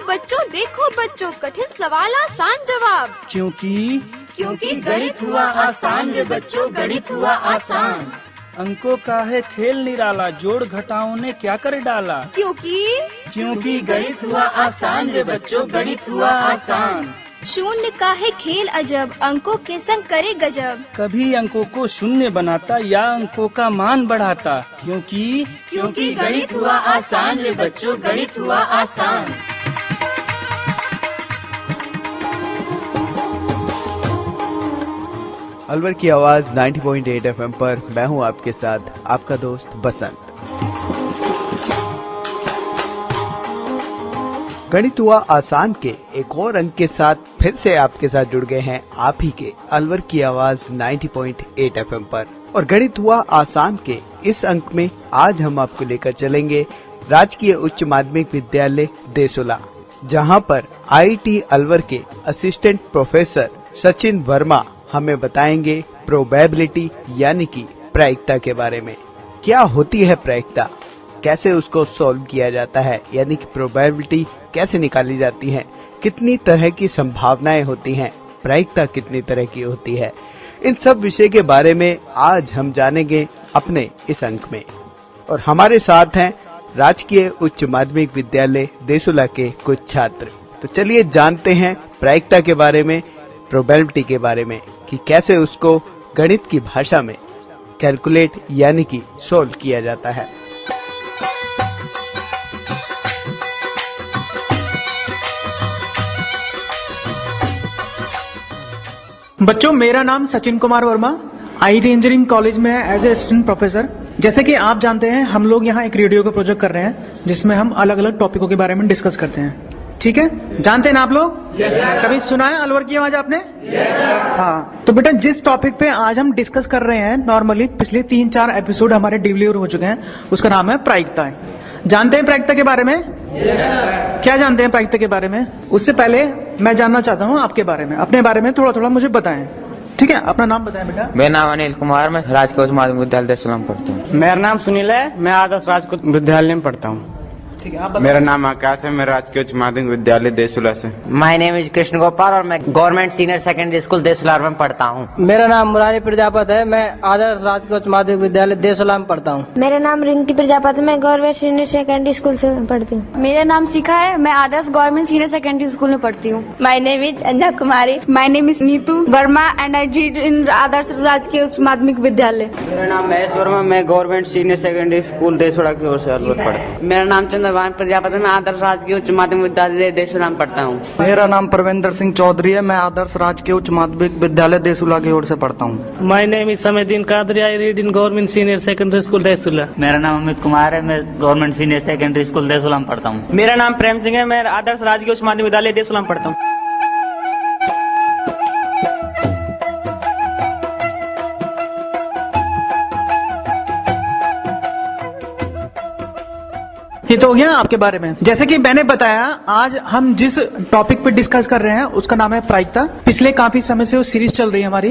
बच्चों देखो बच्चों, कठिन सवाल आसान जवाब। क्योंकि गणित हुआ आसान रे बच्चों, गणित हुआ आसान। अंकों का है खेल निराला, जोड़ घटाओं ने क्या कर डाला। क्योंकि गणित हुआ आसान रे बच्चों, गणित हुआ आसान। शून्य का है खेल अजब, अंकों के संग करे गजब। कभी अंकों को शून्य बनाता या अंकों का मान बढ़ाता। क्योंकि गणित हुआ आसान रे बच्चों, गणित हुआ आसान। अलवर की आवाज 90.8 FM पर मैं हूं आपके साथ, आपका दोस्त बसंत। गणित हुआ आसान के एक और अंक के साथ फिर से आपके साथ जुड़ गए हैं आप ही के अलवर की आवाज 90.8 FM पर। और गणित हुआ आसान के इस अंक में आज हम आपको लेकर चलेंगे राजकीय उच्च माध्यमिक विद्यालय देसोला, जहां पर IIT अलवर के असिस्टेंट प्रोफेसर सचिन वर्मा हमें बताएंगे प्रोबेबिलिटी यानी कि प्रायिकता के बारे में। क्या होती है प्रायिकता, कैसे उसको सॉल्व किया जाता है, यानी कि प्रोबेबिलिटी कैसे निकाली जाती है, कितनी तरह की संभावनाएं होती हैं, प्रायिकता कितनी तरह की होती है, इन सब विषय के बारे में आज हम जानेंगे अपने इस अंक में। और हमारे साथ हैं राजकीय उच्च माध्यमिक विद्यालय देसोला के कुछ छात्र। तो चलिए जानते हैं प्रायिकता के बारे में, प्रोबेबिलिटी के बारे में, कि कैसे उसको गणित की भाषा में कैलकुलेट यानी कि सॉल्व किया जाता है। बच्चों, मेरा नाम Sachin Kumar Verma, IIT engineering college में एज ए असिस्टेंट प्रोफेसर। जैसे कि आप जानते हैं, हम लोग यहाँ एक रेडियो का प्रोजेक्ट कर रहे हैं जिसमें हम अलग अलग टॉपिकों के बारे में डिस्कस करते हैं। ठीक है, जानते हैं ना आप लोग? कभी सुना है अलवर की आवाज आपने? हाँ, तो बेटा जिस टॉपिक पे आज हम डिस्कस कर रहे हैं, नॉर्मली पिछले 3-4 एपिसोड हमारे डिलीवर हो चुके हैं, उसका नाम है प्रायिकता। जानते हैं प्रायिकता के बारे में? क्या जानते हैं प्रायिकता के बारे में? उससे पहले मैं जानना चाहता हूँ आपके बारे में, अपने बारे में थोड़ा थोड़ा मुझे बताएं। ठीक है, अपना नाम बताएं बेटा। मेरा नाम अनिल कुमार, मैं राजकीय उच्च माध्यमिक विद्यालय देसोला में पढ़ता हूँ। मेरा नाम सुनील है, मैं आदर्श राजकीय विद्यालय में पढ़ता हूँ। ठीक है, आप बताएं। मेरा नाम आकाश है, मैं राजकीय उच्च माध्यमिक विद्यालय देसोला से। My name is Krishna Gopal और मैं government senior secondary school Desola में पढ़ता हूँ। मेरा नाम मुरारी प्रजापति है, मैं आदर्श राजकीय उच्च माध्यमिक विद्यालय देसोला में पढ़ता हूँ। मेरा नाम रिंकी प्रजापति, मैं गवर्नमेंट सीनियर सेकेंडरी स्कूल से पढ़ती हूँ। मेरा नाम शिखा है, मैं Adarsh government senior secondary school में पढ़ती हूँ। My name is Anjana Kumari, my name is Neetu Verma and I read in Adarsh राजकीय उच्च माध्यमिक विद्यालय। मेरा नाम महेश वर्मा, मैं government senior secondary school Desola की ओर से अलवर पढ़ता हूँ। मेरा नाम चंद्रभान प्रजापति, मैं आदर्श राजकीय उच्च माध्यमिक विद्यालय देसोला में पढ़ता हूँ। मेरा नाम परविंदर सिंह चौधरी है, मैं आदर्श राजकीय उच्च माध्यमिक विद्यालय देसोला की ओर से पढ़ता हूँ। My name is Samdin Qadri, I read in government senior secondary school Desola. मेरा नाम अमित कुमार है, मैं government senior secondary school Desola में पढ़ता हूँ। मेरा नाम प्रेम सिंह है, मैं आदर्श राजकीय उच्च माध्यमिक विद्यालय देसोला में पढ़ता हूँ। ये तो हो गया आपके बारे में। जैसे कि मैंने बताया, आज हम जिस टॉपिक पे डिस्कस कर रहे हैं उसका नाम है प्रायिकता। पिछले काफी समय से वो सीरीज चल रही है हमारी,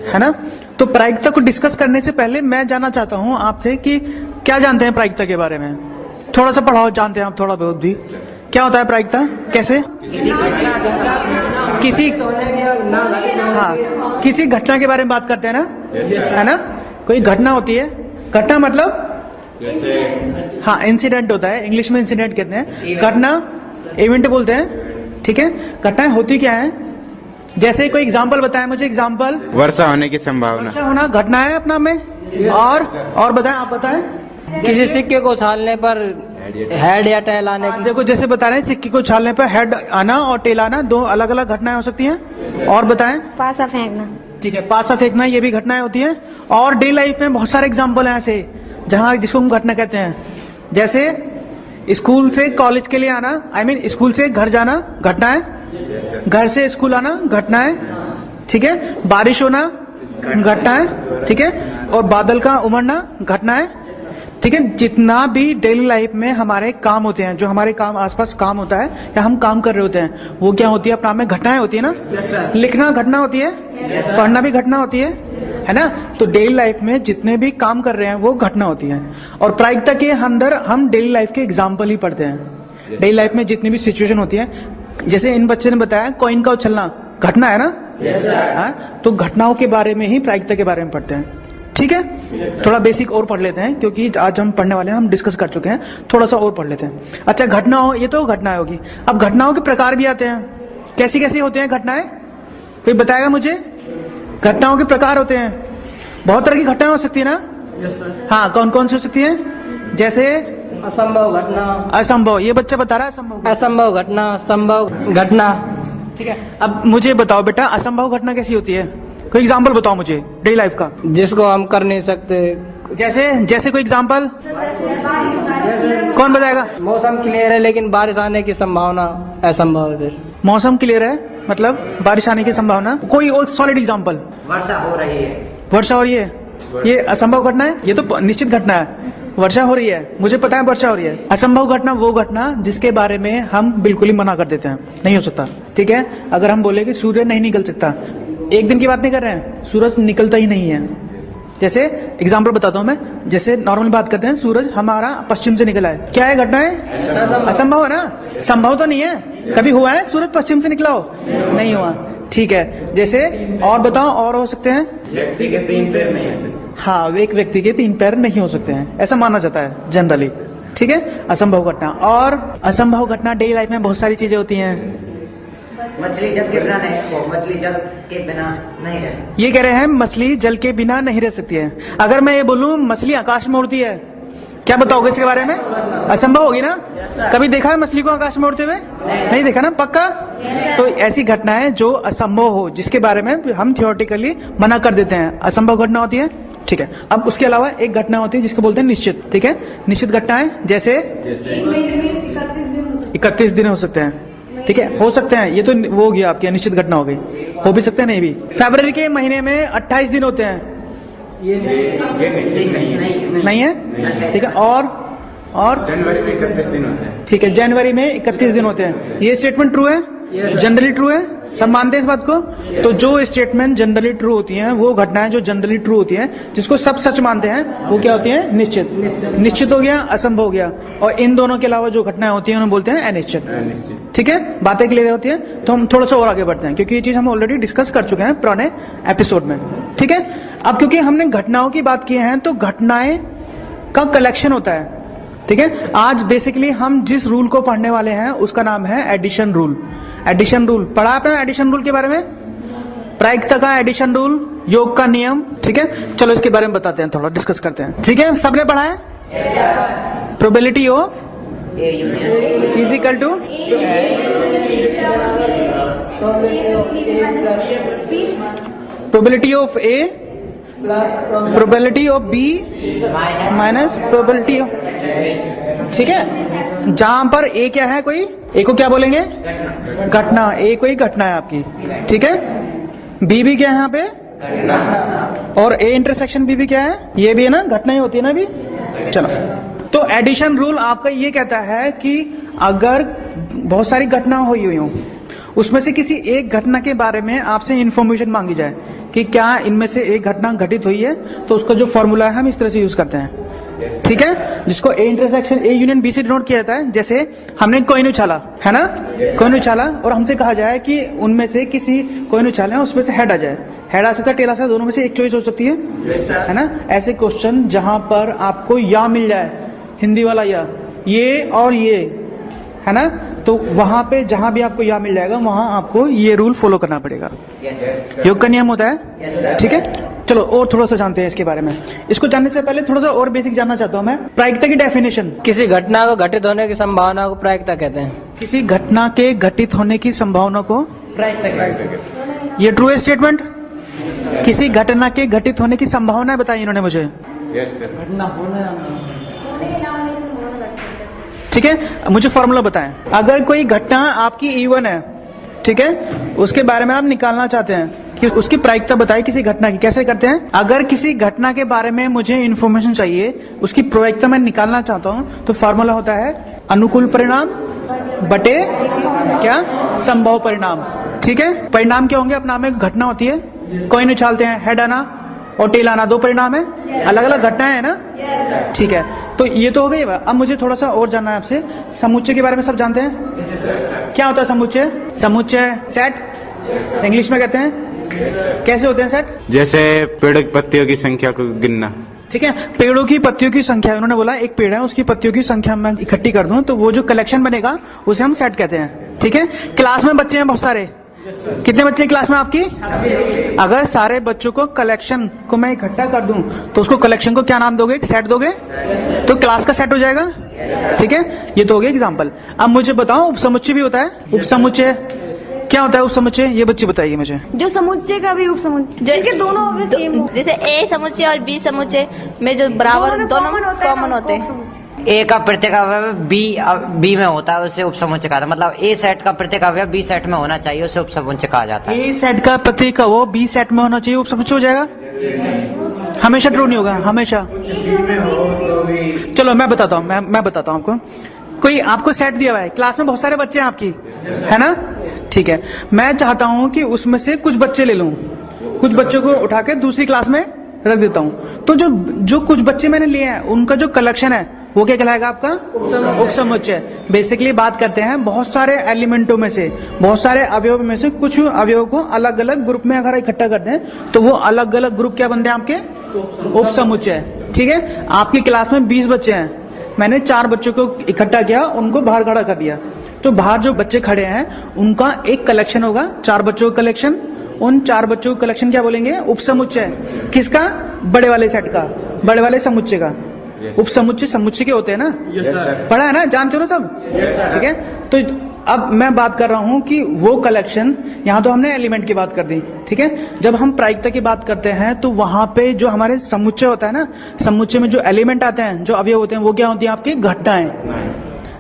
है ना? तो प्रायिकता को डिस्कस करने से पहले मैं जानना चाहता हूँ आपसे कि क्या जानते हैं प्रायिकता के बारे में? थोड़ा सा पढ़ाओ, जानते हैं आप थोड़ा बहुत भी? क्या होता है प्रायिकता, कैसे? किसी घटना के बारे में बात करते हैं ना, है ना? कोई घटना होती है, घटना मतलब हाँ इंसिडेंट होता है, इंग्लिश में इंसिडेंट कहते हैं, घटना इवेंट बोलते हैं। ठीक है, घटनाएं होती क्या है? जैसे कोई एग्जांपल बताएं मुझे, एग्जांपल। वर्षा होने की संभावना। वर्षा होना घटना है अपना में। और बताएं, आप बताएं। किसी सिक्के को उछालने पर हेड या टेल आने की। देखो जैसे बता रहे हैं, सिक्के को उछालने पर हेड आना और टेल आना, दो अलग अलग घटनाएं हो सकती हैं। और बताएं। पासा फेंकना। ठीक है, पासा फेंकना, ये भी घटनाएं होती है। और डे लाइफ में बहुत सारे एग्जाम्पल है ऐसे जहाँ जिसको हम घटना कहते हैं। जैसे स्कूल से कॉलेज के लिए आना, I mean स्कूल से घर जाना घटना है, घर से स्कूल आना घटना है। ठीक है, बारिश होना घटना है। ठीक है, और बादल का उमड़ना घटना है। ठीक है, जितना भी डेली लाइफ में हमारे काम होते हैं, जो हमारे काम आसपास काम होता है या हम काम कर रहे होते हैं, वो क्या होती है? अपना में घटनाएं होती है ना। लिखना घटना होती है, पढ़ना भी घटना होती है ना? तो डेली लाइफ में जितने भी काम कर रहे हैं वो घटना होती है। और प्रायिकता के अंदर हम डेली लाइफ के एग्जाम्पल ही पढ़ते हैं। डेली लाइफ में जितनी भी सिचुएशन होती है, जैसे इन बच्चे ने बताया कॉइन का उछलना घटना है ना, तो घटनाओं के बारे में ही प्रायिकता के बारे में पढ़ते हैं। ठीक है, थोड़ा बेसिक और पढ़ लेते हैं क्योंकि आज हम पढ़ने वाले हैं, हम डिस्कस कर चुके हैं, थोड़ा सा और पढ़ लेते हैं। अच्छा, घटनाओं, ये तो घटनाएं होगी। अब घटनाओं के प्रकार भी आते हैं। कैसी कैसी होते हैं घटनाएं, कोई बताएगा मुझे? घटनाओं के प्रकार होते हैं, बहुत तरह की घटनाएं हो सकती है ना। हाँ, कौन कौन सी हो सकती है? जैसे असंभव घटना, असंभव, ये बच्चा बता रहा है असंभव, असंभव घटना, संभव घटना। ठीक है, अब मुझे बताओ बेटा, असंभव घटना कैसी होती है? कोई एग्जाम्पल बताओ मुझे डेली लाइफ का, जिसको हम कर नहीं सकते। जैसे कोई एग्जाम्पल कौन बताएगा? मौसम क्लियर है लेकिन बारिश आने की संभावना असंभव है। फिर मौसम क्लियर है मतलब बारिश आने की संभावना, कोई और सॉलिड एग्जाम्पल? वर्षा हो रही है, वर्षा हो रही है, ये असंभव घटना है? ये तो निश्चित घटना है। वर्षा हो रही है, मुझे पता है वर्षा हो रही है। असंभव घटना वो घटना जिसके बारे में हम बिल्कुल ही मना कर देते हैं, नहीं हो सकता। ठीक है, अगर हम बोले कि सूर्य नहीं निकल सकता, एक दिन की बात नहीं कर रहे हैं, सूरज निकलता ही नहीं है। जैसे एग्जाम्पल बताता हूं मैं, जैसे नॉर्मल बात करते हैं, सूरज हमारा पश्चिम से निकला है, क्या है घटना है? असंभव है ना, संभव तो नहीं है। कभी हुआ है सूरज पश्चिम से निकला हो? नहीं हुआ। ठीक है, जैसे और बताओ, और हो सकते हैं? व्यक्ति के 3 पैर नहीं है। हाँ, एक व्यक्ति के 3 पैर नहीं हो सकते हैं, ऐसा माना जाता है जनरली। ठीक है, असंभव घटना। और असंभव घटना डेली लाइफ में बहुत सारी चीजें होती हैं। मछली जल के बिना नहीं, मछली जल के बिना नहीं रह सकती। ये कह रहे हैं मछली जल के बिना नहीं रह सकती है। अगर मैं ये बोलूं मछली आकाश में उड़ती है, क्या बताओगे इसके बारे में? असंभव होगी ना। कभी देखा है मछली को आकाश में उड़ते हुए? नहीं देखा ना, पक्का? तो ऐसी घटना है जो असंभव हो, जिसके बारे में हम थियोरेटिकली मना कर देते हैं, असंभव घटना होती है। ठीक है, अब उसके अलावा एक घटना होती है जिसको बोलते हैं निश्चित। ठीक है, निश्चित घटनाएं जैसे 31 दिन हो सकते हैं। ठीक है, हो सकते हैं, ये तो वो हो गया आपकी निश्चित घटना हो गई, हो भी सकते हैं नहीं भी। फरवरी के महीने में 28 दिन होते हैं, ये नहीं है। ठीक है, और जनवरी में 31 दिन होते हैं। ठीक है, जनवरी में 31 दिन होते हैं। ये स्टेटमेंट ट्रू है, जनरली ट्रू है, सब मानते हैं इस बात को। तो जो स्टेटमेंट जनरली ट्रू होती हैं, वो घटनाएं जो जनरली ट्रू होती हैं, जिसको सब सच मानते हैं, वो क्या होती हैं? निश्चित। निश्चित हो गया, असंभव हो गया। और इन दोनों के अलावा जो घटनाएं होती हैं उन्हें बोलते हैं अनिश्चित। ठीक है, बातें क्लियर होती हैं। तो हम थोड़ा सा और आगे बढ़ते हैं क्योंकि ये चीज हम ऑलरेडी डिस्कस कर चुके हैं पुराने एपिसोड में। ठीक है, अब क्योंकि हमने घटनाओं की बात की है, तो घटनाएं का कलेक्शन होता है। ठीक है, आज बेसिकली हम जिस रूल को पढ़ने वाले हैं उसका नाम है एडिशन रूल। एडिशन रूल पढ़ा आपने? एडिशन रूल के बारे में, प्रायिकता का एडिशन रूल, योग का नियम। ठीक है, चलो इसके बारे में बताते हैं, थोड़ा डिस्कस करते हैं। ठीक है, सबने पढ़ा है? Probability of is equal to probability of A probability of B minus probability of. ठीक है, जहां पर ए क्या है, कोई ए को क्या बोलेंगे? घटना। ए कोई घटना है आपकी। ठीक है, बी भी क्या है यहाँ पे, और ए इंटरसेक्शन बी भी क्या है? ये भी है ना, घटना ही होती है ना अभी। चलो, तो एडिशन रूल आपका ये कहता है कि अगर बहुत सारी घटना हुई हो, उसमें से किसी एक घटना के बारे में आपसे इंफॉर्मेशन मांगी जाए कि क्या इनमें से एक घटना घटित हुई है, तो उसका जो फॉर्मूला है हम इस तरह से यूज करते हैं। ठीक है, जिसको A intersection A union B से डिनोट किया जाता है। जैसे हमने कॉइन उछाला है ना, कॉइन उछाला, और हमसे कहा जाए कि उनमें से किसी कॉइन उछाले उसमें से हेड आ जाए, हेड आ सकता है, टेल आ सकता है, दोनों में से एक चॉइस हो सकती है ना। ऐसे क्वेश्चन जहां पर आपको या मिल जाए, हिंदी वाला या, ये और ये है ना, तो वहां पे जहां भी आपको या मिल जाएगा वहां आपको ये रूल फॉलो करना पड़ेगा। योग का नियम होता है। ठीक है, चलो और थोड़ा सा जानते हैं इसके बारे में। इसको जानने से पहले थोड़ा सा और बेसिक जानना चाहता हूं मैं, प्रायिकता की डेफिनेशन। किसी घटना को घटित होने की संभावना को प्रायिकता कहते हैं। किसी घटना के घटित होने की संभावना को प्रायिकता कहते हैं। ये ट्रू है स्टेटमेंट? किसी घटना के घटित होने की संभावना बताई इन्होंने मुझे। घटना होने, ठीक है, मुझे फॉर्मूला बताएं। अगर कोई घटना आपकी इवन है, ठीक है, उसके बारे में आप निकालना चाहते हैं कि उसकी प्रायिकता बताइए किसी घटना की। कैसे करते हैं? अगर किसी घटना के बारे में मुझे इन्फॉर्मेशन चाहिए, उसकी प्रायिकता मैं निकालना चाहता हूं, तो फॉर्मूला होता है अनुकूल परिणाम बटे क्या? संभव परिणाम। ठीक है, परिणाम क्या होंगे? अपना में घटना होती है, कॉइन उछालते हैं, हेड आना, और टेल आना, दो परिणाम है, अलग अलग घटनाएं है ना। ठीक है, तो ये तो हो गई। अब मुझे थोड़ा सा और जानना है आपसे, समुच्चय के बारे में सब जानते हैं? क्या होता है समुच्चय? समुच्चय सेट इंग्लिश में कहते हैं। कैसे होते हैं सेट? जैसे पेड़ की पत्तियों की संख्या को गिनना। ठीक है, पेड़ों की पत्तियों की संख्या, उन्होंने बोला एक पेड़ है उसकी पत्तियों की संख्या मैं इकट्ठी कर दूं तो वो जो कलेक्शन बनेगा उसे हम सेट कहते हैं। ठीक है, क्लास में बच्चे हैं बहुत सारे, कितने बच्चे हैं क्लास में आपकी? अगर सारे बच्चों को कलेक्शन को मैं इकट्ठा कर दूं तो उसको कलेक्शन को क्या नाम दोगे? एक सेट दोगे, तो क्लास का सेट हो जाएगा। ठीक है, ये तो हो गया एग्जाम्पल। अब मुझे बताओ उपसमुच्चय भी होता है। उपसमुच्चय क्या होता है? उपसमुच्चय ये बच्ची बताइए मुझे। जो समुच्चय का भी उपसमुच्चय, जिसके दोनों सेम हो, जैसे ए समुच्चय और बी समुच्चय में जो बराबर दोनों कॉमन होते हैं। ए का प्रत्येक अवयव बी में होता है, उसे उपसमुच्चय कहा जाता है। मतलब ए सेट का प्रत्येक अवयव बी सेट में होना चाहिए, उसे उपसमुच्चय कहा जाता है। ए सेट का प्रत्येक अवयव बी सेट में होना चाहिए, उपसमुच्चय हो जाएगा। हमेशा ट्रू नहीं होगा, हमेशा। चलो मैं बताता हूँ, मैं बताता हूँ आपको। कोई आपको सेट दिया हुआ है, क्लास में बहुत सारे बच्चे हैं आपकी, है ना? ठीक है, मैं चाहता हूं कि उसमें से कुछ बच्चे ले लूं, कुछ बच्चों को उठा के दूसरी क्लास में रख देता हूं, तो जो कुछ बच्चे मैंने लिए हैं उनका जो कलेक्शन है वो क्या कहलाएगा? आपका उपसमुच्चय। बेसिकली बात करते हैं बहुत सारे एलिमेंटों में से, बहुत सारे अवयव में से कुछ अवयव को अलग अलग ग्रुप में अगर इकट्ठा करते हैं तो वो अलग अलग ग्रुप क्या बनते हैं? आपके उपसमुच्चय। ठीक है, आपकी क्लास में 20 बच्चे हैं, मैंने 4 बच्चों को इकट्ठा किया, उनको बाहर खड़ा कर दिया, तो बाहर जो बच्चे खड़े हैं उनका एक कलेक्शन होगा, 4 बच्चों का कलेक्शन। उन 4 बच्चों का कलेक्शन क्या बोलेंगे? उपसमुच्चय। किसका? बड़े वाले सेट का, बड़े वाले समुच्चय का। उपसमुच्चय समुच्चय के होते हैं ना, पढ़ा है ना, जानते हो ना सब? ठीक है, तो अब मैं बात कर रहा हूं कि वो कलेक्शन, यहां तो हमने एलिमेंट की बात कर दी। ठीक है, जब हम प्रायिकता की बात करते हैं तो वहां पे जो हमारे समुच्चय होता है ना, समुच्चय में जो एलिमेंट आते हैं, जो अवयव होते हैं, वो क्या होती है? आपकी घटनाएं।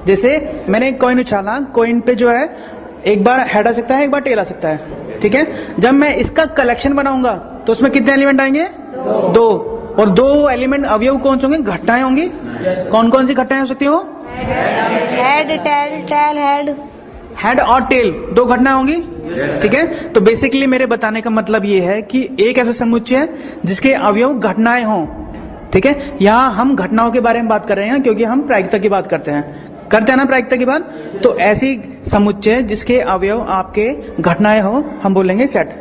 जैसे मैंने एक कॉइन उछाला, कॉइन पे जो है एक बार हेड आ सकता है, एक बार टेल आ सकता है। ठीक है, जब मैं इसका कलेक्शन बनाऊंगा तो उसमें कितने एलिमेंट आएंगे? 2। और 2 एलिमेंट अवयव कौन से होंगे? घटनाएं होंगी। कौन कौन सी घटनाएं हो सकती हो? हेड, टेल, हेड और टेल, 2 घटनाएं होंगी। ठीक है, तो बेसिकली मेरे बताने का मतलब ये है कि एक ऐसा समुच्चय है जिसके अवयव घटनाएं हों। ठीक है, यहाँ हम घटनाओं के बारे में बात कर रहे हैं क्योंकि हम प्रायिकता की बात करते हैं ना प्रायिकता की बात। तो ऐसी समुच्चय जिसके अवयव आपके घटनाएं हो हम बोलेंगे सेट।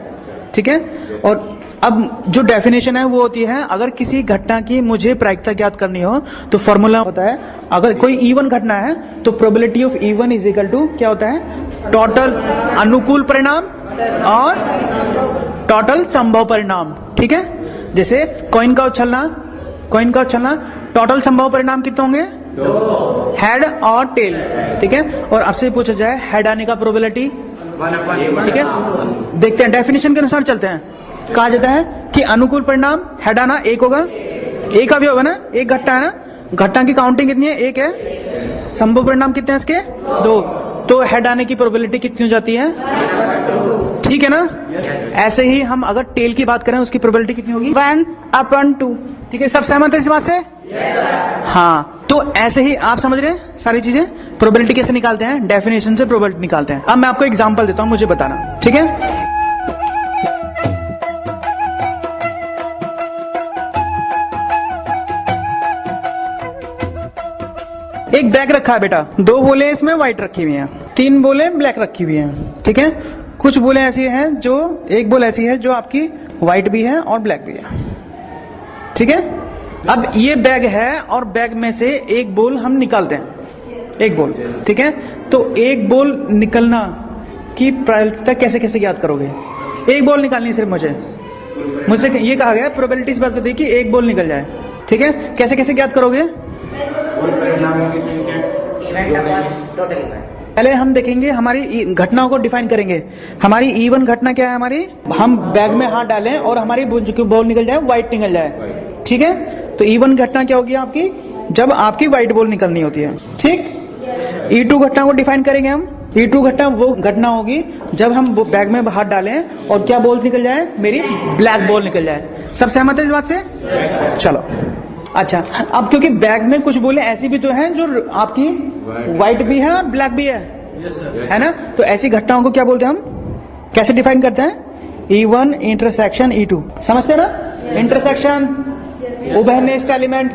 ठीक है, और अब जो डेफिनेशन है वो होती है, अगर किसी घटना की मुझे प्रायिकता ज्ञात करनी हो तो फॉर्मूला होता है, अगर कोई इवन घटना है तो probability of event is equal to क्या होता है? टोटल अनुकूल परिणाम और टोटल संभव परिणाम। ठीक है, जैसे कॉइन का उछलना, टोटल संभव परिणाम कितने होंगे? हेड और टेल। ठीक है, और आपसे पूछा जाए हेड आने का प्रोबेबिलिटी, ठीक है, देखते हैं डेफिनेशन के अनुसार चलते हैं। कहा जाता है कि अनुकूल परिणाम हेड आना 1 होगा, एक अवयव होगा ना, एक घटना है ना, घटना की काउंटिंग कितनी है? 1 है। संभव परिणाम कितने हैं इसके? 2। तो हेड आने की प्रोबेबिलिटी कितनी हो जाती है? ठीक है ना। ऐसे ही हम अगर टेल की बात करें उसकी प्रोबेबिलिटी कितनी होगी? 1/2। ठीक है, सब सहमत है इस बात से? हाँ, तो ऐसे ही आप समझ रहे हैं सारी चीजें। प्रोबेबिलिटी कैसे निकालते हैं? डेफिनेशन से प्रोबेबिलिटी निकालते हैं। अब मैं आपको एग्जांपल देता हूं, मुझे बताना। ठीक है, एक बैग रखा है बेटा, 2 बोले इसमें व्हाइट रखी हुई हैं, 3 बोले ब्लैक रखी हुई हैं। ठीक है, कुछ बोले ऐसी हैं जो, एक बोल ऐसी है जो आपकी व्हाइट भी है और ब्लैक भी है। ठीक है, अब ये बैग है और बैग में से एक बोल हम निकालते हैं, एक बोल। ठीक है, तो एक बोल निकलना की प्रायिकता कैसे कैसे ज्ञात करोगे? एक बोल निकालनी सिर्फ मुझसे ये कहा गया प्रोबेबिलिटी इस बात को दी कि एक बोल निकल जाए। ठीक है, कैसे कैसे ज्ञात करोगे? पहले हम देखेंगे, हमारी घटनाओं को डिफाइन करेंगे। हमारी इवन घटना क्या है? हमारी, हम बैग में हाथ डालें और हमारी बॉल निकल जाए, व्हाइट निकल जाए। ठीक है, तो इवन घटना क्या होगी आपकी? जब आपकी व्हाइट बॉल निकलनी होती है। ठीक, E2 घटना को डिफाइन करेंगे हम। E2 घटना वो घटना होगी जब हम बैग में हाथ डालें और क्या बॉल निकल जाए? मेरी ब्लैक बॉल निकल जाए। सब सहमत है इस बात से? चलो, अच्छा, अब क्योंकि बैग में कुछ बोले ऐसी भी तो हैं जो आपकी व्हाइट भी है और ब्लैक भी है ना? तो ऐसी घटनाओं को क्या बोलते हैं हम? कैसे डिफाइन करते हैं? E1 intersection E2। समझते हैं ना? इंटरसेक्शन, उभयनिष्ठ एलिमेंट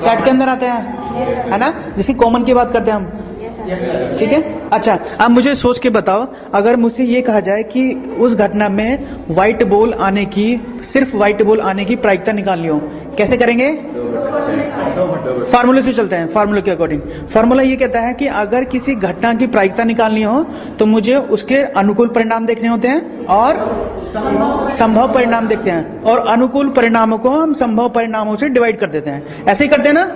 सेट के अंदर आते हैं, है ना, जिसकी कॉमन की बात करते हैं हम, ठीक है। अच्छा, अब मुझे सोच के बताओ, अगर मुझसे ये कहा जाए कि उस घटना में व्हाइट बॉल आने की, सिर्फ व्हाइट बॉल आने की प्रायिकता निकालनी हो, कैसे करेंगे? फार्मूले से चलते हैं, फार्मूले के अकॉर्डिंग। फार्मूला ये कहता है कि अगर किसी घटना की प्रायिकता निकालनी हो तो मुझे उसके अनुकूल परिणाम देखने होते हैं और संभव परिणाम देखते हैं, और अनुकूल परिणामों को हम संभव परिणामों से डिवाइड कर देते हैं। ऐसे ही करते हैं ना?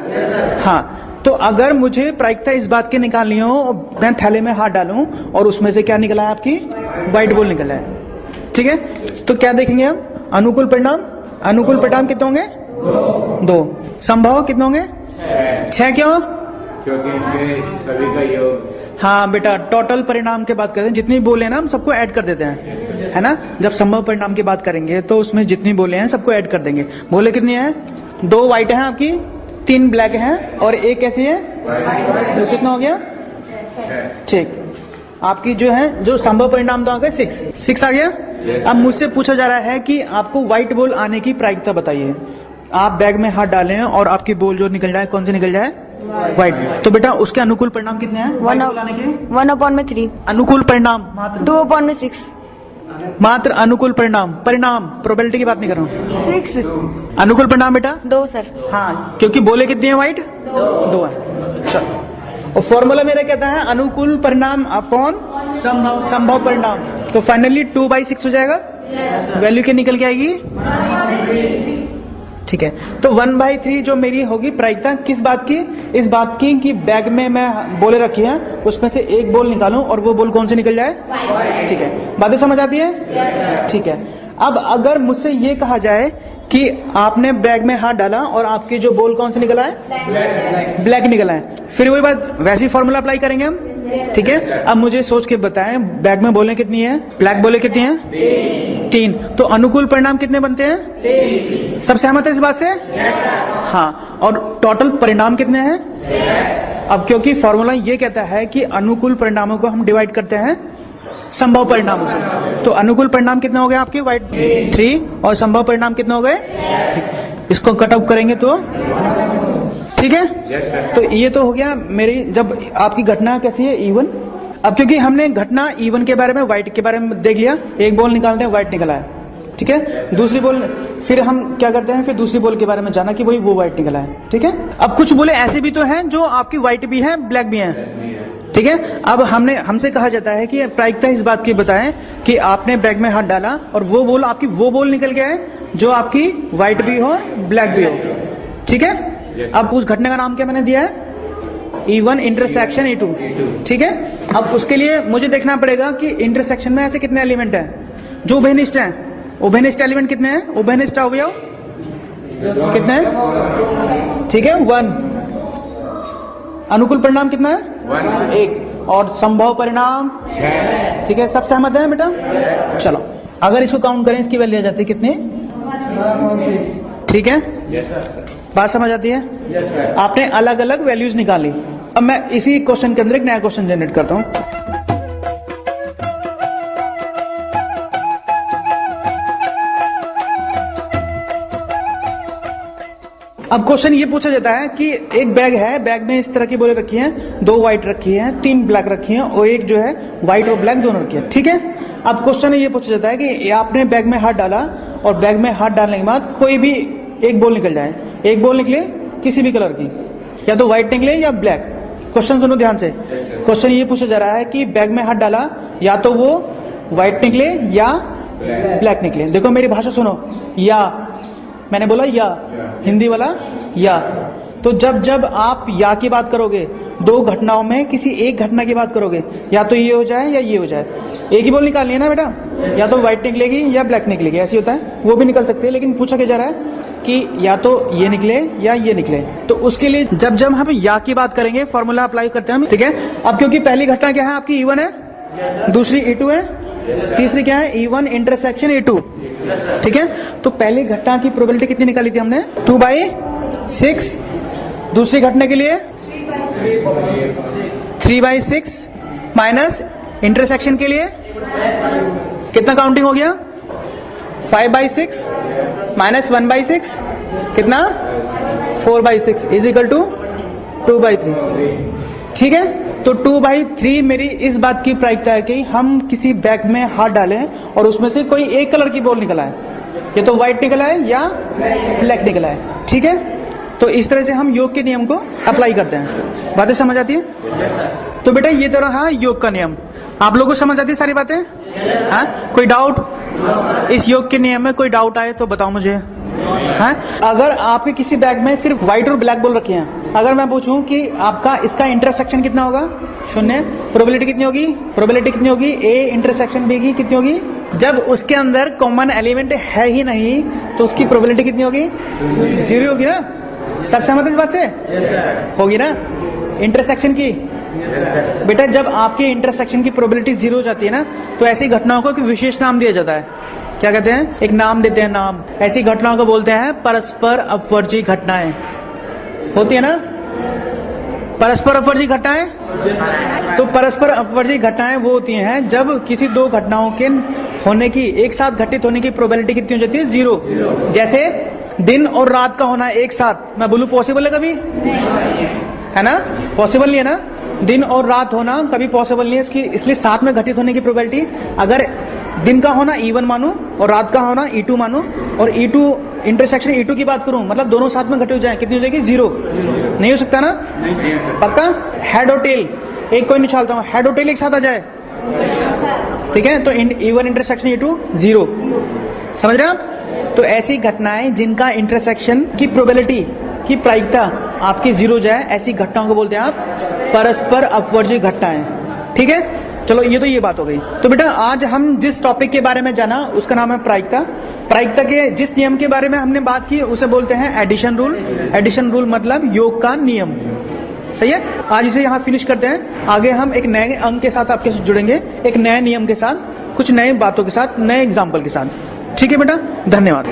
हाँ। तो अगर मुझे प्रायिकता इस बात की निकालनी हो, मैं थैले में हाथ डालूं और उसमें से क्या निकला है? आपकी व्हाइट बॉल निकला है, ठीक है। तो क्या देखेंगे हम? अनुकूल परिणाम। अनुकूल परिणाम कितने होंगे? 2। संभव कितने होंगे? 6। क्यों? क्योंकि सभी का योग। हाँ बेटा, टोटल परिणाम की बात करते हैं, जितनी बोले ना हम सबको ऐड कर देते हैं, है ना। जब संभव परिणाम की बात करेंगे तो उसमें जितनी बोले हैं सबको ऐड कर देंगे। बोले कितनी है? 2 व्हाइट है आपकी, 3 ब्लैक हैं और 1 कैसी है? तो कितना हो गया? 6। आपकी जो है, जो संभव परिणाम तो आ गए 6 आ गया। अब मुझसे पूछा जा रहा है कि आपको व्हाइट बॉल आने की प्रायिकता बताइए। आप बैग में हाथ डालें और आपकी बॉल जो निकल जाए, कौन सी निकल जाए? व्हाइट। तो बेटा उसके अनुकूल परिणाम कितने हैं? 1/3। अनुकूल परिणाम मात्र 2/6। मात्र अनुकूल परिणाम, परिणाम प्रोबेबिलिटी की बात नहीं कर रहा हूँ। 6। अनुकूल परिणाम बेटा 2 सर। हाँ, क्योंकि बोले कितनी है? व्हाइट 2 है। चलो, और फॉर्मूला मेरा कहता है अनुकूल परिणाम अपॉन संभव परिणाम। तो फाइनली 2/6 हो जाएगा। वैल्यू क्या निकल के आएगी? ठीक है। तो 1/3 जो मेरी होगी प्रायिकता, किस बात की? इस बात की कि बैग में मैं बोले रखी है, उसमें से एक बॉल निकालूं और वो बॉल कौन से निकल जाए? ठीक है, बातें समझ आती है? ठीक है। अब अगर मुझसे ये कहा जाए कि आपने बैग में हाथ डाला और आपकी जो बॉल कौन सी निकला है? ब्लैक निकला है, फिर वही बात, वैसी फॉर्मूला अप्लाई करेंगे हम, ठीक है। अब मुझे सोच के बताएं, बैग में बोले कितनी है? ब्लैक बोले कितनी है? 3। तो अनुकूल परिणाम कितने बनते हैं? 3। सब सहमत है इस बात से? हाँ। और टोटल परिणाम कितने हैं? 6। अब क्योंकि फॉर्मूला ये कहता है कि अनुकूल परिणामों को हम डिवाइड करते हैं संभव परिणामों से, तो अनुकूल परिणाम कितने हो गए आपके? व्हाइट 3 और संभव परिणाम कितने हो गए? इसको कट आउट करेंगे तो ठीक है। तो ये तो हो गया मेरी, जब आपकी घटना कैसी है? इवन। अब क्योंकि हमने घटना इवन के बारे में, व्हाइट के बारे में देख लिया, एक बॉल निकालते हैं, व्हाइट निकला है, ठीक है। दूसरी बॉल, फिर हम क्या करते हैं? फिर दूसरी बॉल के बारे में जाना कि वही वो व्हाइट निकला है, ठीक है। अब कुछ बोले ऐसे भी तो हैं जो आपकी व्हाइट भी है, ब्लैक भी है, ठीक है। अब हमसे कहा जाता है कि प्रायिकता इस बात की बताएं कि आपने बैग में हाथ डाला और वो बॉल, आपकी वो बॉल निकल गया है जो आपकी व्हाइट भी हो, ब्लैक भी हो, ठीक है। अब उस घटना का नाम क्या मैंने दिया है? E1 इंटरसेक्शन E2, ठीक है। अब उसके लिए मुझे देखना पड़ेगा कि इंटरसेक्शन में ऐसे कितने एलिमेंट हैं जो उभयनिष्ठ हैं। उभयनिष्ठ एलिमेंट कितने हैं? उभयनिष्ठ अवयव कितने हैं? ठीक है, 1। अनुकूल परिणाम कितना है? 1। और संभव परिणाम 6, ठीक है। सब सहमत है बेटा? चलो, अगर इसको काउंट करें, इसकी वैल्यू आ जाती है कितनी? ठीक है, बात समझ आती है? आपने अलग अलग वैल्यूज निकाली। अब मैं इसी क्वेश्चन के अंदर एक नया क्वेश्चन जनरेट करता हूं। अब क्वेश्चन ये पूछा जाता है कि एक बैग है, बैग में इस तरह की बोले रखी हैं, 2 व्हाइट रखी हैं, 3 ब्लैक रखी हैं और एक जो है व्हाइट और ब्लैक दोनों रखी है, ठीक है। अब क्वेश्चन ये पूछा जाता है कि आपने बैग में हाथ डाला और बैग में हाथ डालने के बाद कोई भी एक बॉल निकल जाए, एक बॉल निकले किसी भी कलर की, या तो व्हाइट निकले या ब्लैक। क्वेश्चन सुनो ध्यान से। क्वेश्चन ये पूछा जा रहा है कि बैग में हाथ डाला, या तो वो व्हाइट निकले या ब्लैक निकले। देखो मेरी भाषा सुनो, या मैंने बोला या, हिंदी वाला या। तो जब जब आप या की बात करोगे, 2 घटनाओं में किसी एक घटना की बात करोगे, या तो ये हो जाए या ये हो जाए, एक ही बॉल निकालनी है ना बेटा, या तो व्हाइट निकलेगी या ब्लैक निकलेगी, ऐसी होता है। वो भी निकल सकती है, लेकिन पूछा क्या जा रहा है कि या तो ये निकले या ये निकले। तो उसके लिए जब जब हम या की बात करेंगे, फॉर्मूला अप्लाई करते हैं हम, ठीक है। अब क्योंकि पहली घटना क्या है आपकी? E1 है, दूसरी E2 है, तीसरी क्या है? E1 इंटरसेक्शन E2, ठीक है। तो पहली घटना की प्रोबेबिलिटी कितनी निकाली थी हमने? 2/6। दूसरी घटना के लिए 3/6 माइनस इंटरसेक्शन के लिए कितना काउंटिंग हो गया? 5/6 -1/6 कितना 4/6 इज इक्वल टू 2/3। ठीक है, तो 2/3 मेरी इस बात की प्रायिकता है कि हम किसी बैग में हाथ डालें और उसमें से कोई एक कलर की बॉल निकला है, ये तो व्हाइट निकला है या ब्लैक निकला है। ठीक है, तो इस तरह से हम योग के नियम को अप्लाई करते हैं। बातें समझ आती है? तो बेटा ये तो रहा योग का नियम। आप लोगों को समझ आती है सारी बातें? हाँ, कोई डाउट? इस योग के नियम में कोई डाउट आए तो बताओ मुझे। हाँ, अगर आपके किसी बैग में सिर्फ व्हाइट और ब्लैक बॉल रखे हैं, अगर मैं पूछूं कि आपका इसका इंटरसेक्शन कितना होगा? 0। प्रोबेबिलिटी कितनी होगी? प्रोबेबिलिटी कितनी होगी? ए इंटरसेक्शन बी की कितनी होगी? जब उसके अंदर कॉमन एलिमेंट है ही नहीं तो उसकी प्रोबेबिलिटी कितनी होगी? 0 होगी ना? सब सहमत है इस बात से? होगी ना? इंटरसेक्शन की बेटा जब आपके इंटरसेक्शन की प्रोबेबिलिटी 0 हो जाती है ना, तो ऐसी घटनाओं को एक विशेष नाम दिया जाता है। क्या कहते हैं? एक नाम देते हैं, नाम। ऐसी घटनाओं को बोलते हैं परस्पर अपवर्जी घटनाएं। होती है ना परस्पर अपवर्जी घटनाएं? तो परस्पर अपवर्जी घटनाएं वो होती हैं जब किसी दो घटनाओं के होने की, एक साथ घटित होने की प्रोबेबिलिटी कितनी हो जाती है? 0। जैसे दिन और रात का होना एक साथ, मैं बोलूं पॉसिबल है कभी? है ना? पॉसिबल नहीं है ना? दिन और रात होना कभी पॉसिबल नहीं है इसकी, इसलिए साथ में घटित होने की प्रोबेबिलिटी, अगर दिन का होना E1 मानूं और रात का होना E2 मानूं और E2 इंटरसेक्शन E2 की बात करूं, मतलब दोनों साथ में घटे हो जाए, कितनी हो जाएगी? 0। नहीं हो सकता ना? पक्का? हेड और टेल, एक कोई निकालता हूं, हेड और टेल एक साथ आ जाए, ठीक है, तो E1 इंटरसेक्शन E2 0। समझ रहे हैं आप? तो ऐसी घटनाएं जिनका इंटरसेक्शन की प्रोबेबिलिटी की प्रायिकता आपकी 0 हो जाए, ऐसी घटनाओं को बोलते हैं आप परस्पर अपवर्जी घटनाएं। ठीक है, चलो ये तो ये बात हो गई। तो बेटा आज हम जिस टॉपिक के बारे में जाना उसका नाम है प्रायिकता। प्रायिकता के जिस नियम के बारे में हमने बात की उसे बोलते हैं एडिशन रूल। एडिशन रूल मतलब योग का नियम। सही है, आज इसे यहाँ फिनिश करते हैं। आगे हम एक नए अंक के साथ आपके जुड़ेंगे, एक नए नियम के साथ, कुछ नए बातों के साथ, नए एग्जाम्पल के साथ। ठीक है बेटा, धन्यवाद।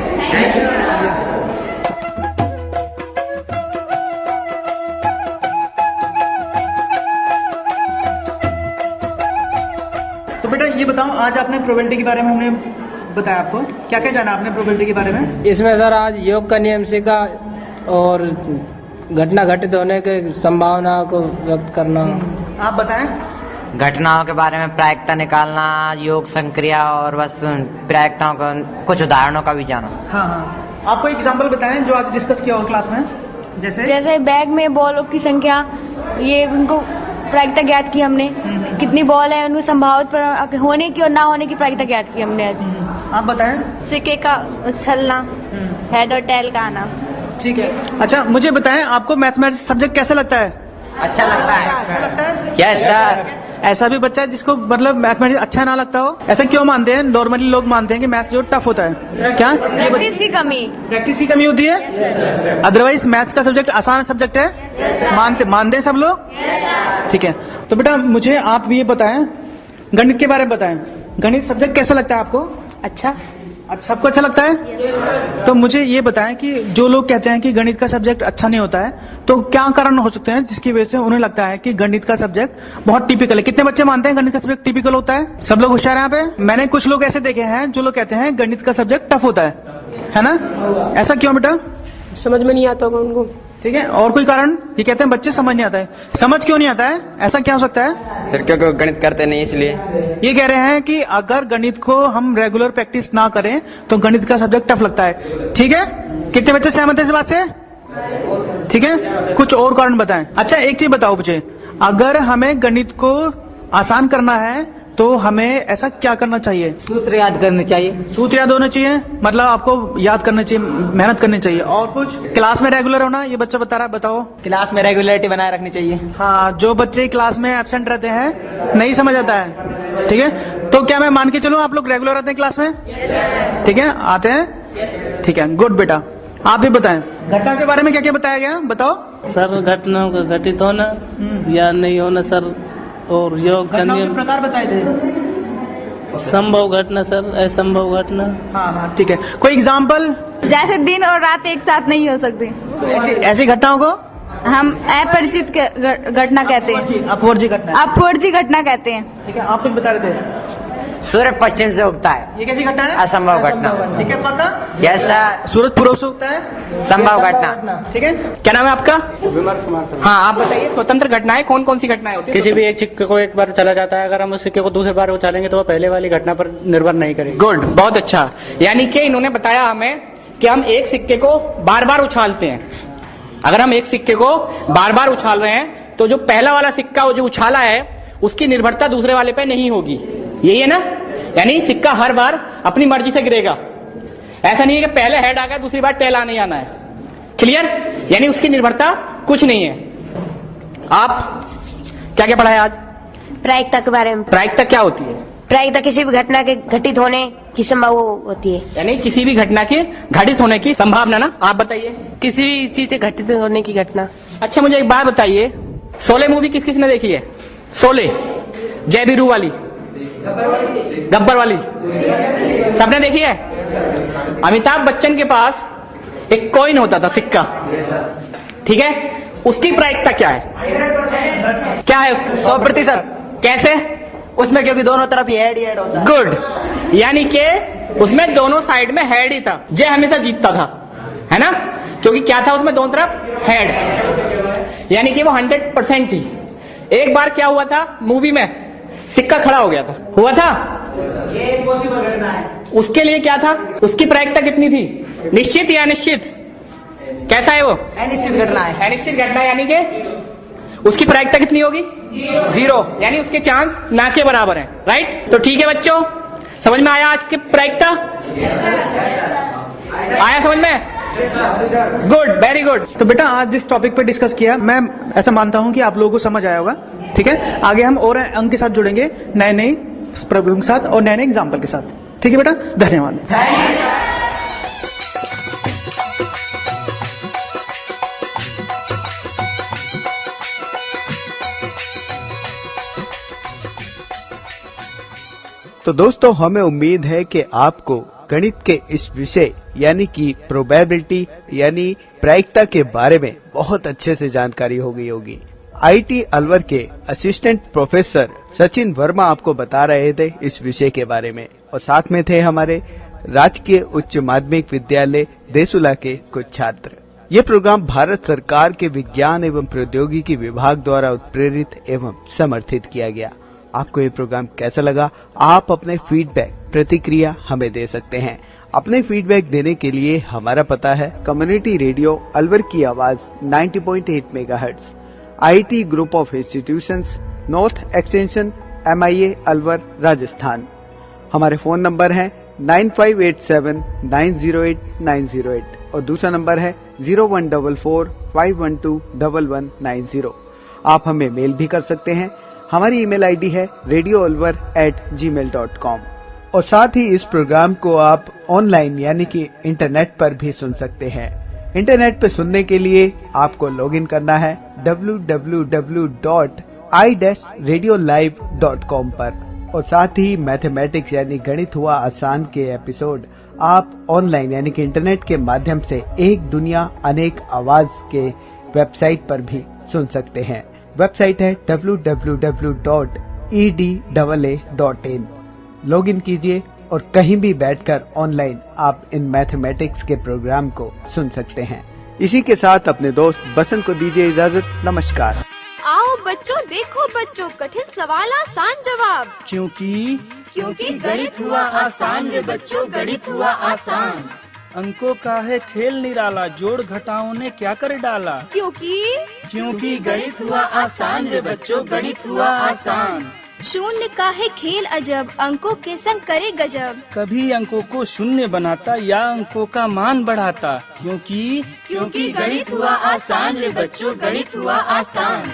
तो बेटा ये बताओ, आज आपने प्रोबेबिलिटी के बारे में हमने बताया, आपको क्या क्या जाना आपने प्रोबेबिलिटी के बारे में? इसमें सर आज योग का नियम सीखा और घटना घटित होने की संभावना को व्यक्त करना। आप बताएं। घटनाओं के बारे में प्रायिकता निकालना, योग संक्रिया और बस प्रायिकताओं का कुछ उदाहरणों का भी जाना। हाँ हाँ, आपको एग्जाम्पल बताएं जो आज डिस्कस किया हो क्लास में। जैसे बैग में बॉलों की संख्या, ये उनको प्रायिकता ज्ञात की हमने, कितनी बॉल है उनको संभावित होने की और ना होने की प्रायिकता ज्ञात की हमने आज। आप बताएं। सिक्के का उछलना, हेड और टेल का आना। ठीक है, अच्छा मुझे बताएं आपको मैथमेटिक्स सब्जेक्ट कैसा लगता है? अच्छा लगता है। अच्छा लगता है? Yes sir. ऐसा भी बच्चा है जिसको मतलब मैथमेटिक्स अच्छा ना लगता हो? ऐसा क्यों मानते हैं? नॉर्मली लोग मानते हैं कि मैथ्स जो टफ होता है। क्या? प्रैक्टिस की कमी। प्रैक्टिस की कमी होती है। अदरवाइज मैथ्स का सब्जेक्ट आसान सब्जेक्ट है। मानते हैं सब लोग? ठीक है, तो बेटा मुझे आप ये बताएं, गणित के बारे में बताएं। गणित सब्जेक्ट कैसा लगता है आपको? अच्छा। सबको अच्छा लगता है? तो मुझे ये बताएं कि जो लोग कहते हैं कि गणित का सब्जेक्ट अच्छा नहीं होता है, तो क्या कारण हो सकते हैं जिसकी वजह से उन्हें लगता है कि गणित का सब्जेक्ट बहुत टिपिकल है? कितने बच्चे मानते हैं गणित का सब्जेक्ट टिपिकल होता है? सब लोग होशियार हैं यहाँ पे? मैंने कुछ लोग ऐसे देखे हैं जो लोग कहते हैं गणित का सब्जेक्ट टफ होता है ना? ऐसा क्यों बेटा? समझ में नहीं आता होगा उनको। ठीक है, और कोई कारण? ये कहते हैं बच्चे समझ नहीं आता है। समझ क्यों नहीं आता है? ऐसा क्या हो सकता है? फिर क्योंकि गणित करते नहीं इसलिए। ये कह रहे हैं कि अगर गणित को हम रेगुलर प्रैक्टिस ना करें तो गणित का सब्जेक्ट टफ लगता है। ठीक है, कितने बच्चे सहमत है इस बात से? ठीक है, कुछ और कारण बताएं। अच्छा एक चीज बताओ मुझे, अगर हमें गणित को आसान करना है तो हमें ऐसा क्या करना चाहिए? सूत्र याद करने चाहिए। सूत्र याद होने चाहिए, मतलब आपको याद करने चाहिए, मेहनत करनी चाहिए। और कुछ? क्लास में रेगुलर होना, ये बच्चा बता रहा है, बताओ। क्लास में रेगुलरिटी बनाए रखनी चाहिए। हाँ, जो बच्चे क्लास में एब्सेंट रहते हैं, नहीं समझ आता है, ठीक है, तो क्या मैं मान के चलूं आप लोग रेगुलर आते हैं क्लास में? ठीक है, आते हैं। ठीक है, गुड बेटा। आप भी बताएं, घटना के बारे में क्या क्या बताया गया, बताओ। सर घटनाओं का घटित होना या नहीं होना सर, और योग का नियम प्रकार बताए थे। संभव घटना सर, असंभव घटना। हाँ हाँ, ठीक है, कोई एग्जाम्पल? जैसे दिन और रात एक साथ नहीं हो सकती, ऐसी घटनाओं को हम अपरिचित घटना कहते हैं। अपवर्जी घटना। अपवर्जी घटना कहते हैं। ठीक है, आप कुछ बता रहे थे। सूर्य पश्चिम से उगता है। ये कैसी घटना है? असंभव घटना। ठीक है पक्का? Yes sir. सूरज पूर्व से उगता है? संभव घटना। ठीक है। क्या नाम है आपका? हाँ, आप बताइए स्वतंत्र घटनाएं कौन कौन सी घटनाएं होती है? किसी भी एक सिक्के को एक बार चला जाता है, अगर हम उस सिक्के को दूसरी बार उछालेंगे तो वो पहले वाली घटना पर निर्भर नहीं करेगी। गुड, बहुत अच्छा। यानी कि इन्होंने बताया हमें कि हम एक सिक्के को बार बार उछालते हैं। अगर हम एक सिक्के को बार बार उछाल रहे हैं तो जो पहला वाला सिक्का जो उछाला है उसकी निर्भरता दूसरे वाले पे नहीं होगी। यही है ना? यानी सिक्का हर बार अपनी मर्जी से गिरेगा। ऐसा नहीं है कि पहले हेड आ गया दूसरी बार टेल आने आना है। क्लियर? यानी उसकी निर्भरता कुछ नहीं है। आप क्या क्या पढ़ा है आज? प्रायिकता के बारे में। प्रायिकता क्या होती है? प्रायिकता किसी भी घटना के घटित होने की संभावना होती है। यानी किसी भी घटना के घटित होने की संभावना ना। आप बताइए। किसी भी चीज से घटित होने की घटना। अच्छा, मुझे एक बात बताइए, शोले मूवी किस किसने देखी है? शोले, जय बीरू वाली, गब्बर वाली, सबने देखी है? अमिताभ बच्चन के पास एक कॉइन होता था, सिक्का। ठीक है, उसकी प्रायिकता क्या है? क्या है? 100%। कैसे? उसमें क्योंकि दोनों तरफ हेड ही हेड होता है। गुड, यानी कि उसमें दोनों साइड में हेड ही था। जय हमेशा जीतता था, है ना? क्योंकि क्या था उसमें दोनों तरफ हेड, यानी कि वो 100% थी। एक बार क्या हुआ था मूवी में, सिक्का खड़ा हो गया था। हुआ था? ये इम्पॉसिबल घटना है। उसके लिए क्या था? उसकी प्रायिकता कितनी थी? निश्चित या अनिश्चित? कैसा है वो? अनिश्चित घटना है। अनिश्चित घटना, यानी कि उसकी प्रायिकता कितनी होगी? 0। यानी उसके चांस ना के बराबर है। राइट? तो ठीक है बच्चों, समझ में आया आज की प्रायिकता? आया समझ में? Good, very good. तो बेटा आज जिस टॉपिक पे डिस्कस किया, मैं ऐसा मानता हूं कि आप लोगों को समझ आया होगा। ठीक है, आगे हम और अंक के साथ जुड़ेंगे, नए नए प्रॉब्लम के साथ और नए नए एग्जाम्पल के साथ। ठीक है बेटा, धन्यवाद। तो दोस्तों, हमें उम्मीद है कि आपको गणित के इस विषय यानी कि प्रोबेबिलिटी यानी प्रायिकता के बारे में बहुत अच्छे से जानकारी हो गई होगी। आईटी अलवर के असिस्टेंट प्रोफेसर सचिन वर्मा आपको बता रहे थे इस विषय के बारे में, और साथ में थे हमारे राजकीय उच्च माध्यमिक विद्यालय देसुला के कुछ छात्र। ये प्रोग्राम भारत सरकार के विज्ञान एवं प्रौद्योगिकी विभाग द्वारा उत्प्रेरित एवं समर्थित किया गया। आपको ये प्रोग्राम कैसा लगा? आप अपने फीडबैक प्रतिक्रिया हमें दे सकते हैं। अपने फीडबैक देने के लिए हमारा पता है कम्युनिटी रेडियो अलवर की आवाज 90.8 megahertz, IT group of institutions, north extension, MIA Alwar, Rajasthan. हमारे फोन नंबर है 9587908908 और दूसरा नंबर है 0144512190। आप हमें मेल भी कर सकते हैं। हमारी ईमेल आईडी है radioalwar@gmail.com। और साथ ही इस प्रोग्राम को आप ऑनलाइन यानी कि इंटरनेट पर भी सुन सकते हैं। इंटरनेट पर सुनने के लिए आपको लॉगिन करना है www.i-radiolive.com पर। और साथ ही मैथमेटिक्स यानी गणित हुआ आसान के एपिसोड आप ऑनलाइन यानी कि इंटरनेट के माध्यम से एक दुनिया अनेक आवाज के वेबसाइट पर भी सुन सकते हैं। वेबसाइट है www.edaa.in। लॉगिन कीजिए और कहीं भी बैठकर ऑनलाइन आप इन मैथमेटिक्स के प्रोग्राम को सुन सकते हैं। इसी के साथ अपने दोस्त बसंत को दीजिए इजाजत। नमस्कार। आओ बच्चों, देखो बच्चों, कठिन सवाल आसान जवाब। क्योंकि गणित हुआ आसान रे बच्चों, गणित हुआ आसान। अंकों का है खेल निराला, जोड़ घटाओं ने क्या कर डाला। क्योंकि गणित हुआ आसान रे बच्चों, गणित हुआ आसान। शून्य का है खेल अजब, अंकों के संग करे गजब। कभी अंकों को शून्य बनाता या अंकों का मान बढ़ाता। क्योंकि गणित हुआ आसान रे बच्चों, गणित हुआ आसान।